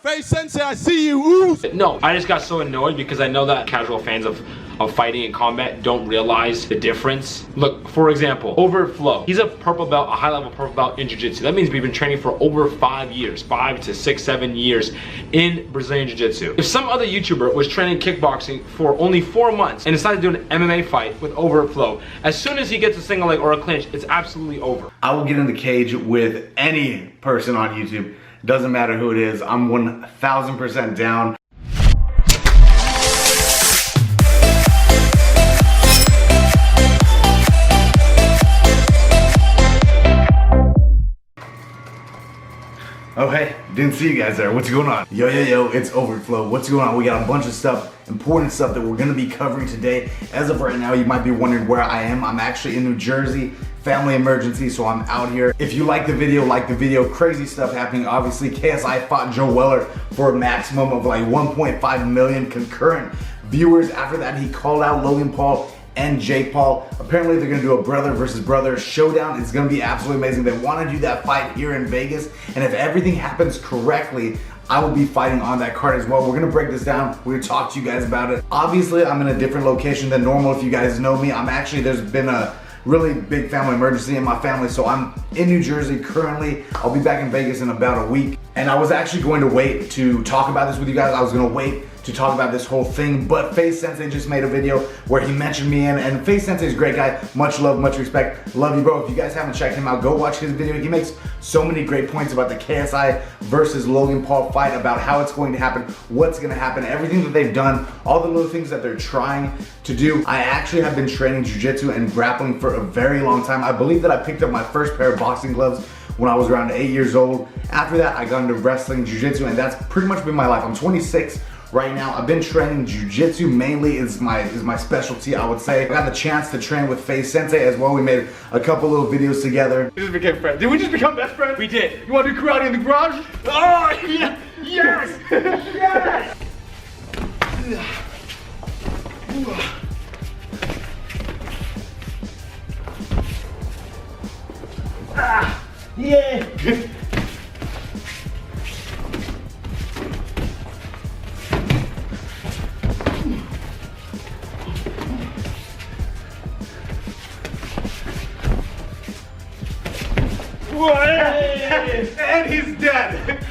Faze sensei, I see you. Ooh. No, I just got so annoyed because I know that casual fans of fighting and combat don't realize the difference. Look, for example, overtflow. He's a purple belt, a high level purple belt in jiu-jitsu. That means we've been training for over 5 years, 5 to 6, 7 years in Brazilian jiu-jitsu. If some other YouTuber was training kickboxing for only 4 months and decided to do an MMA fight with overtflow, as soon as he gets a single leg or a clinch, it's absolutely over. I will get in the cage with any person on YouTube. Doesn't matter who it is. I'm 1000% down. Oh hey, didn't see you guys there. What's going on? Yo, it's overtflow. What's going on? We got a bunch of stuff, important stuff that we're gonna be covering today. As of right now, you might be wondering where I am. I'm actually in New Jersey. Family emergency, so I'm out here. If you like the video, crazy stuff happening. Obviously, KSI fought Joe Weller for a maximum of like 1.5 million concurrent viewers. After that, he called out Logan Paul and Jake Paul. Apparently, they're gonna do a brother versus brother showdown. It's gonna be absolutely amazing. They wanna do that fight here in Vegas, and if everything happens correctly, I will be fighting on that card as well. We're gonna break this down. We're gonna talk to you guys about it. Obviously, I'm in a different location than normal. If you guys know me, there's been a really big family emergency in my family, so I'm in New Jersey currently. I'll be back in Vegas in about a week, and I was actually going to wait to talk about this with you guys. I was gonna wait to talk about this whole thing, but Faze Sensei just made a video where he mentioned me in, and Faze Sensei is a great guy. Much love, much respect. Love you, bro. If you guys haven't checked him out, go watch his video. He makes so many great points about the KSI versus Logan Paul fight, about how it's going to happen, what's gonna happen, everything that they've done, all the little things that they're trying to do. I actually have been training jiu-jitsu and grappling for a very long time. I believe that I picked up my first pair of boxing gloves when I was around 8 years old. After that, I got into wrestling, jiu-jitsu, and that's pretty much been my life. I'm 26 right now. I've been training jiu-jitsu mainly is my specialty, I would say. I got the chance to train with Faze Sensei as well. We made a couple little videos together. We just became friends. Did we just become best friends? We did. You want to do karate in the garage? Oh, yeah. Yes! Yes! Ah, yeah! And he's dead.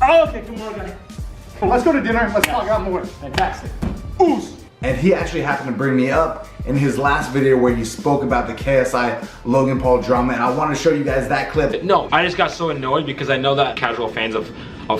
Oh, okay, come on, guys. Let's go to dinner. Let's talk out more. Fantastic. Oos. And he actually happened to bring me up in his last video where he spoke about the KSI Logan Paul drama, and I want to show you guys that clip. No, I just got so annoyed because I know that casual fans of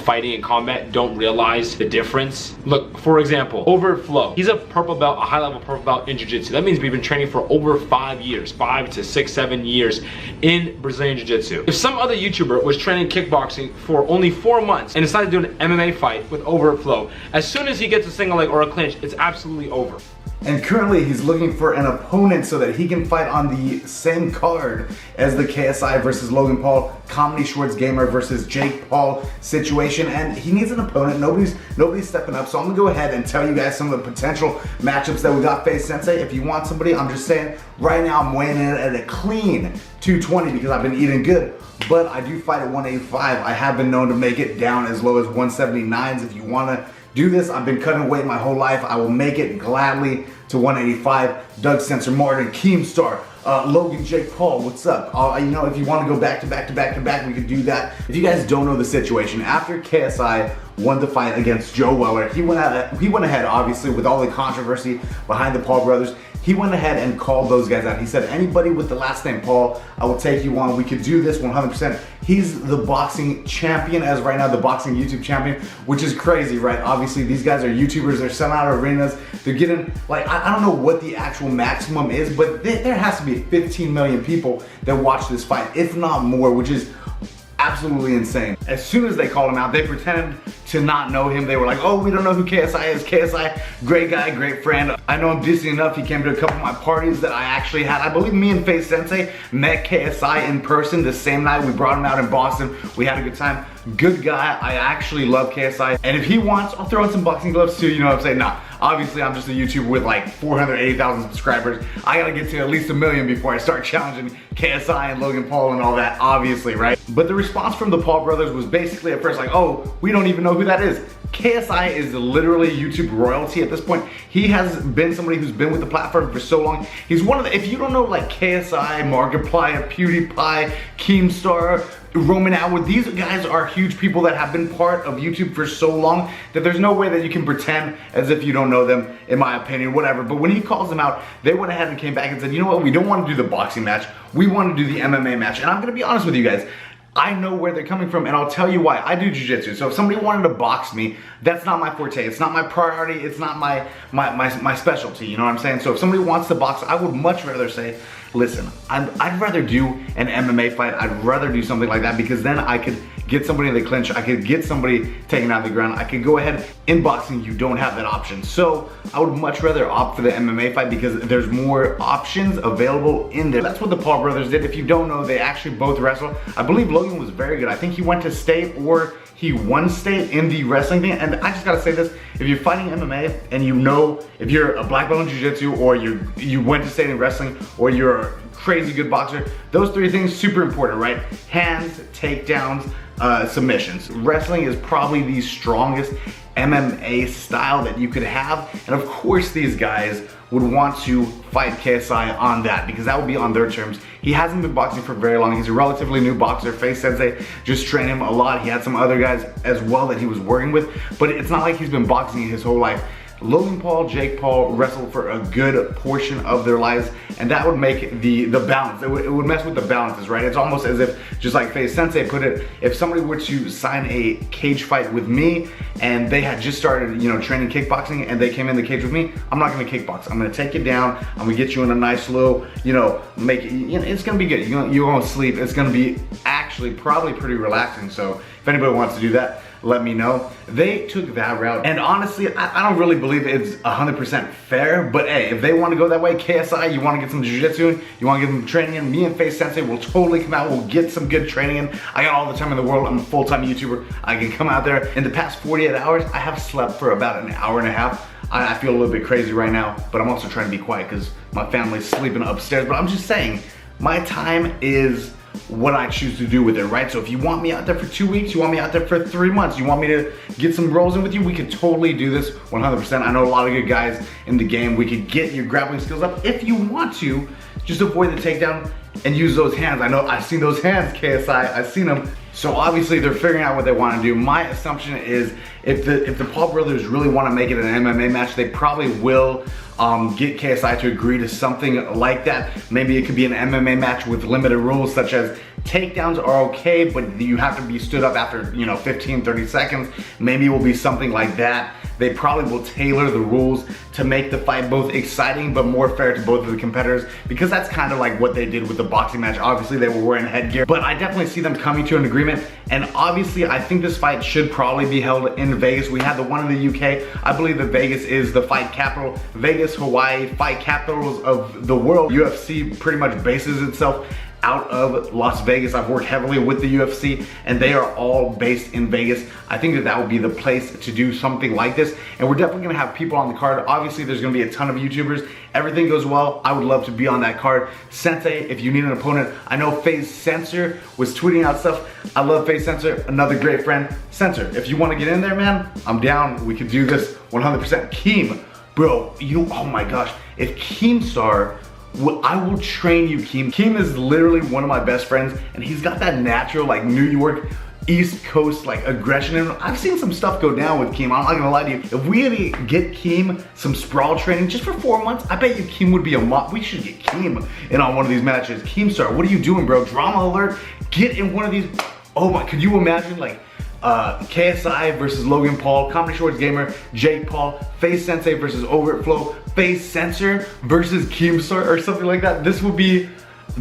fighting and combat don't realize the difference. Look, for example, overtflow. He's a purple belt, a high level purple belt in jiu-jitsu. That means we've been training for over 5 years, 5 to 6, 7 years in Brazilian jiu-jitsu. If some other YouTuber was training kickboxing for only 4 months and decided to do an MMA fight with overtflow, as soon as he gets a single leg or a clinch, it's absolutely over. And currently he's looking for an opponent so that he can fight on the same card as the KSI versus Logan Paul, Comedy Shorts Gamer versus Jake Paul situation, and he needs an opponent. Nobody's stepping up, so I'm gonna go ahead and tell you guys some of the potential matchups that we got. Faze Sensei, if you want somebody, I'm just saying, right now I'm weighing in at a clean 220 because I've been eating good, but I do fight at 185. I have been known to make it down as low as 179s. If you wanna do this, I've been cutting weight my whole life. I will make it gladly to 185. Doug Sensor Martin, Keemstar, Logan, Jake Paul, what's up? You know, if you want to go back to back, we could do that. If you guys don't know the situation, after KSI won the fight against Joe Weller, he went ahead, obviously, with all the controversy behind the Paul brothers. He went ahead and called those guys out. He said, anybody with the last name Paul, I will take you on. We could do this 100%. He's the boxing champion as right now, the boxing YouTube champion, which is crazy, right? Obviously, these guys are YouTubers. They're selling out arenas. They're getting, like, I don't know what the actual maximum is, but there has to be 15 million people that watch this fight, if not more, which is absolutely insane. As soon as they called him out, they pretended to not know him. They were like, oh, we don't know who KSI is. KSI, great guy, great friend. I know him decently enough. He came to a couple of my parties that I actually had. I believe me and faze sensei met KSI in person the same night. We brought him out in Boston. We had a good time. Good guy. I actually love KSI. And if he wants, I'll throw in some boxing gloves too. You know what I'm saying? Nah, obviously I'm just a YouTuber with like 480,000 subscribers. I gotta get to at least 1 million before I start challenging KSI and Logan Paul and all that, obviously, right? But the response from the Paul brothers was basically at first like, oh, we don't even know who that is. KSI is literally YouTube royalty at this point. He has been somebody who's been with the platform for so long. He's one of the, if you don't know like KSI, Markiplier, PewDiePie, Keemstar, Roman Atwood, these guys are huge people that have been part of YouTube for so long that there's no way that you can pretend as if you don't know them, in my opinion, whatever. But when he calls them out, they went ahead and came back and said, you know what, we don't want to do the boxing match, we want to do the MMA match. And I'm gonna be honest with you guys, I know where they're coming from, and I'll tell you why. I do jiu-jitsu, so if somebody wanted to box me, that's not my forte. It's not my priority. It's not my specialty, you know what I'm saying? So if somebody wants to box, I would much rather say, listen, I'd rather do an MMA fight. I'd rather do something like that because then I could get somebody in the clinch. I could get somebody taken out of the ground. I could go ahead. In boxing, you don't have that option. So I would much rather opt for the MMA fight because there's more options available in there. That's what the Paul brothers did. If you don't know, they actually both wrestle. I believe Logan was very good. I think he went to state or he won state in the wrestling thing. And I just gotta say this, if you're fighting MMA and you know, if you're a black belt in jiu-jitsu or you went to state in wrestling or you're a crazy good boxer, those three things super important, right? Hands, takedowns, submissions. Wrestling is probably the strongest MMA style that you could have. And of course these guys would want to fight KSI on that because that would be on their terms. He hasn't been boxing for very long. He's a relatively new boxer. faze sensei just trained him a lot. He had some other guys as well that he was working with, but it's not like he's been boxing his whole life. Logan Paul, Jake Paul wrestled for a good portion of their lives, and that would make the balance. It would mess with the balances, right? It's almost as if, just like faze sensei put it, if somebody were to sign a cage fight with me and they had just started, you know, training kickboxing and they came in the cage with me, I'm not gonna kickbox. I'm gonna take you down. I'm gonna get you in a nice little, you know, make it, you know, it's gonna be good. You won't sleep. It's gonna be actually probably pretty relaxing. So if anybody wants to do that, let me know. They took that route, and honestly, I don't really believe it's 100% fair, but hey, if they want to go that way, KSI, you want to get some jiu-jitsu in, you want to get some training in, me and faze sensei will totally come out, we'll get some good training in. I got all the time in the world. I'm a full-time YouTuber. I can come out there. In the past 48 hours, I have slept for about an hour and a half. I feel a little bit crazy right now, but I'm also trying to be quiet because my family's sleeping upstairs, but I'm just saying, my time is what I choose to do with it, right? So if you want me out there for 2 weeks, you want me out there for 3 months, you want me to get some rolls in with you, we could totally do this 100%. I know a lot of good guys in the game. We could get your grappling skills up if you want to. Just avoid the takedown and use those hands. I know I've seen those hands, KSI, I've seen them. So obviously they're figuring out what they want to do. My assumption is if the Paul brothers really want to make it an MMA match, they probably will get KSI to agree to something like that. Maybe it could be an MMA match with limited rules, such as takedowns are okay, but you have to be stood up after, you know, 15, 30 seconds. Maybe it will be something like that. They probably will tailor the rules to make the fight both exciting but more fair to both of the competitors, because that's kind of like what they did with the boxing match. Obviously they were wearing headgear, but I definitely see them coming to an agreement. And obviously I think this fight should probably be held in Vegas. We had the one in the UK. I believe that Vegas is the fight capital. Vegas, Hawaii, fight capitals of the world. UFC pretty much bases itself out of Las Vegas. I've worked heavily with the UFC and they are all based in Vegas. I think that that would be the place to do something like this, and we're definitely gonna have people on the card. Obviously there's gonna be a ton of YouTubers. Everything goes well, I would love to be on that card. Sensei, if you need an opponent, I know faze sensei was tweeting out stuff. I love faze sensei, another great friend. Sensei, if you want to get in there, man, I'm down. We could do this 100%. Keem, bro, oh my gosh, if Keemstar, I will train you, Keem. Keem is literally one of my best friends, and he's got that natural, like, New York, East Coast, like, aggression in him. I've seen some stuff go down with Keem, I'm not gonna lie to you. If we had to get Keem some sprawl training just for 4 months, I bet you Keem would be a mob. We should get Keem in on one of these matches. Keemstar, what are you doing, bro? Drama alert, get in one of these. Oh my, could you imagine, like, KSI versus Logan Paul, Comedy Shorts Gamer, Jake Paul, faze sensei versus overtflow, faze sensor versus Keemstar or something like that. This would be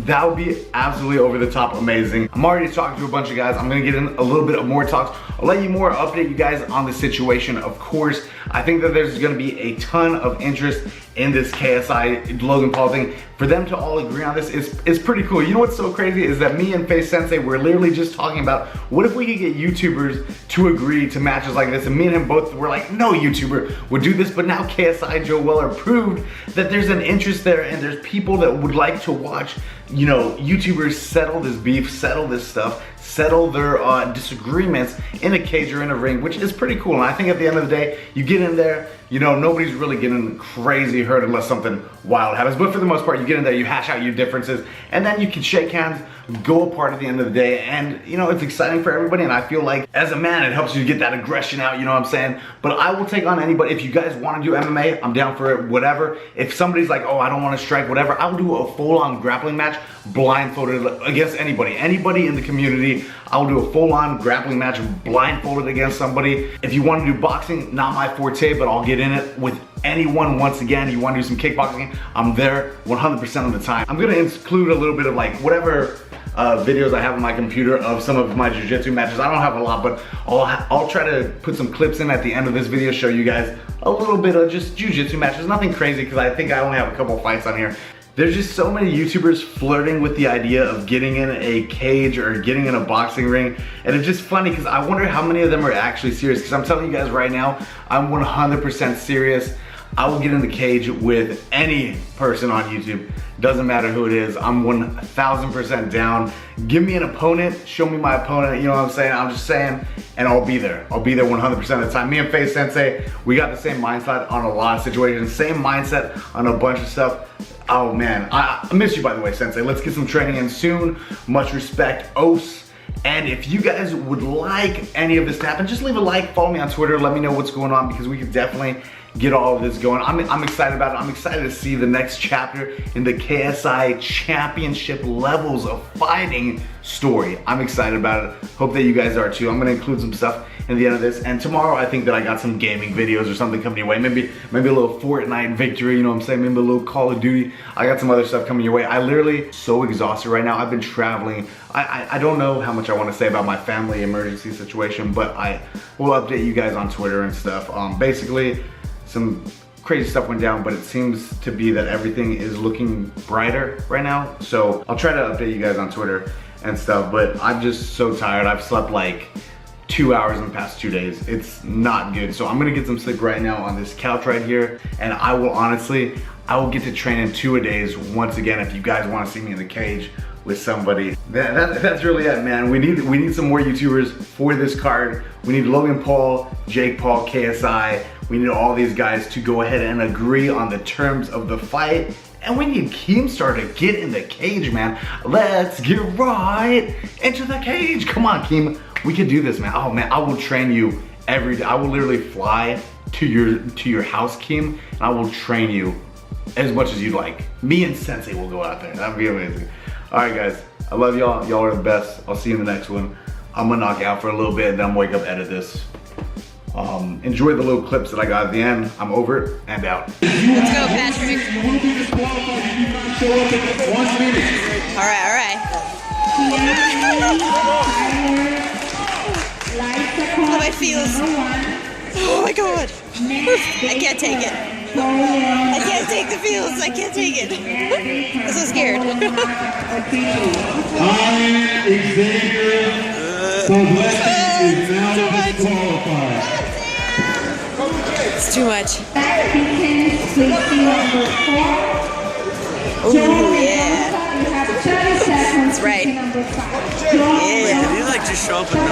that would be absolutely over the top amazing. I'm already talking to a bunch of guys. I'm gonna get in a little bit of more talks. I'll let you more update you guys on the situation. Of course, I think that there's gonna be a ton of interest in this KSI Logan Paul thing. For them to all agree on this is pretty cool. You know what's so crazy is that me and Faze Sensei were literally just talking about what if we could get YouTubers to agree to matches like this, and me and him both were like, no YouTuber would do this, but now KSI Joe Weller proved that there's an interest there and there's people that would like to watch, you know, YouTubers settle this beef, settle this stuff, settle their disagreements in a cage or in a ring, which is pretty cool. And I think at the end of the day, you get in there, you know, nobody's really getting crazy hurt unless something wild happens. But for the most part, you get in there, you hash out your differences, and then you can shake hands, go apart at the end of the day. And, you know, it's exciting for everybody. And I feel like as a man, it helps you get that aggression out, you know what I'm saying? But I will take on anybody. If you guys want to do MMA, I'm down for it, whatever. If somebody's like, oh, I don't want to strike, whatever, I will do a full-on grappling match, blindfolded against anybody. Anybody in the community, I'll do a full-on grappling match, blindfolded against somebody. If you want to do boxing, not my forte, but I'll get in it with anyone. Once again, you want to do some kickboxing, I'm there 100% of the time. I'm gonna include a little bit of like whatever videos I have on my computer of some of my jiu-jitsu matches. I don't have a lot, but I'll try to put some clips in at the end of this video, show you guys a little bit of just jiu-jitsu matches. Nothing crazy, because I think I only have a couple fights on here. There's just so many YouTubers flirting with the idea of getting in a cage or getting in a boxing ring. And it's just funny because I wonder how many of them are actually serious. Because I'm telling you guys right now, I'm 100% serious. I will get in the cage with any person on YouTube. Doesn't matter who it is. I'm 1000% down. Give me an opponent, show me my opponent, you know what I'm saying? I'm just saying, and I'll be there. I'll be there 100% of the time. Me and Faze Sensei, we got the same mindset on a lot of situations, same mindset on a bunch of stuff. Oh man, I miss you by the way, Sensei. Let's get some training in soon. Much respect, Os. And if you guys would like any of this to happen, just leave a like, follow me on Twitter, let me know what's going on, because we can definitely get all of this going. I'm excited about it. I'm excited to see the next chapter in the KSI championship levels of fighting story. I'm excited about it. Hope that you guys are too. I'm gonna include some stuff in the end of this. And tomorrow I think that I got some gaming videos or something coming your way. Maybe a little Fortnite victory, you know what I'm saying? Maybe a little Call of Duty. I got some other stuff coming your way. I literally so exhausted right now. I've been traveling. I don't know how much I want to say about my family emergency situation, but I will update you guys on Twitter and stuff. Basically, some crazy stuff went down, but it seems to be that everything is looking brighter right now. So I'll try to update you guys on Twitter and stuff, but I'm just so tired. I've slept like 2 hours in the past 2 days. It's not good. So I'm gonna get some sleep right now on this couch right here, and I will get to train in 2 days once again if you guys wanna see me in the cage with somebody. That's really it, man. We need some more YouTubers for this card. We need Logan Paul, Jake Paul, KSI. We need all these guys to go ahead and agree on the terms of the fight. And we need Keemstar to get in the cage, man. Let's get right into the cage. Come on, Keem. We can do this, man. Oh man, I will train you every day. I will literally fly to your house, Keem, and I will train you as much as you'd like. Me and Sensei will go out there. That'd be amazing. All right, guys. I love y'all. Y'all are the best. I'll see you in the next one. I'm gonna knock out for a little bit, and then I'm wake up, edit this. Enjoy the little clips that I got at the end. I'm over it and out. Let's go, Patrick. All right. Oh, my feels. Oh my God. I can't take it. I can't take the feels. I can't take it. I'm so scared. It's too much. Oh yeah. That's right. Yeah. Did you like just show up with no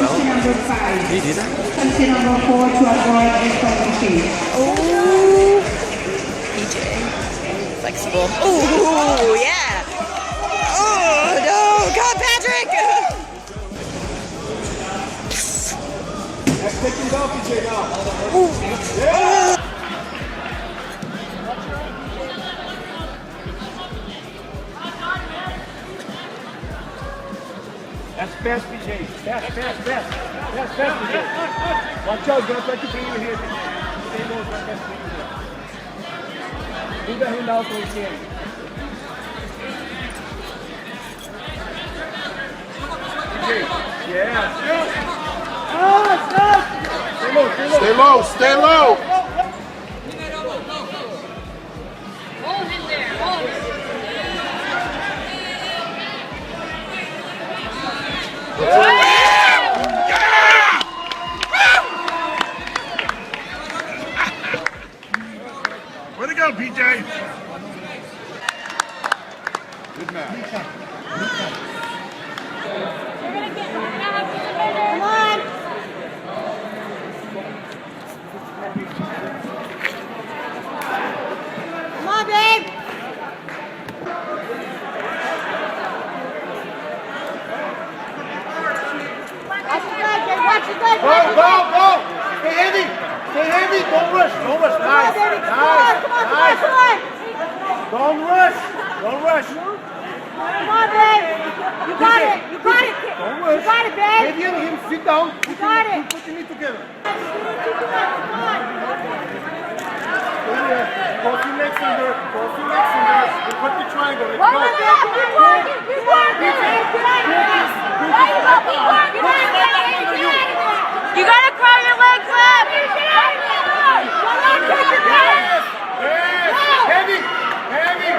belt? Did you do that? Oh. PJ. Flexible. Oh yeah. Oh no. God, Patrick. Take him down, PJ, now. Yeah. That's fast, PJ. Fast, PJ. Watch out, guys. Try to bring you here. Stay low, fast, PJ. Move that hand out so he can. Yeah. Stay low, stay low. Hold him there. Hold him. Way to go, PJ. Good match. Come on. Come on, babe. Watch your leg, babe. Watch your leg. Go. Stay heavy. Stay heavy. Don't rush. Don't rush. Come on, baby. Come on. Don't rush. Don't rush. Come on, babe. You got it. You got it. Don't rush. You got it, babe. Heavy on him. Sit down. You got it. Put your knee together. Come on. Cross your legs in there. Cross your legs in there. And put the triangle. Let's One go. more, babe. Keep working. Keep working. Get out of there. There you go. Keep working. Get out of there. Get out of there. You gotta crawl your legs up. Get out of there. Don't take your breath. Yes. Heavy. Heavy.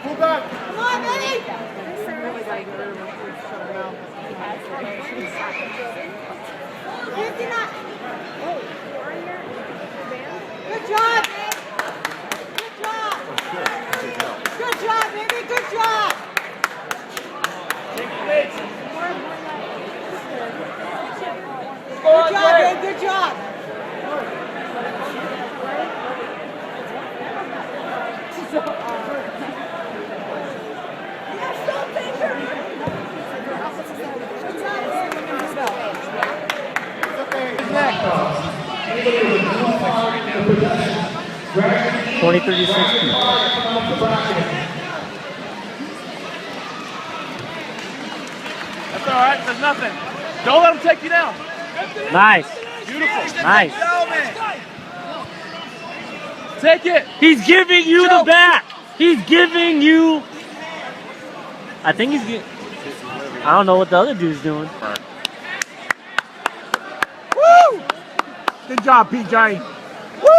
Pull back. Come on, baby. Good job, babe. Good job. Good job, baby. Good job. Good job, babe. Good job. That's all right. There's nothing. Don't let him take you down. Nice. Beautiful. Nice. Take it. He's giving you the back. He's giving you. I think he's getting. I don't know what the other dude's doing. Woo! Good job, PJ. Woo!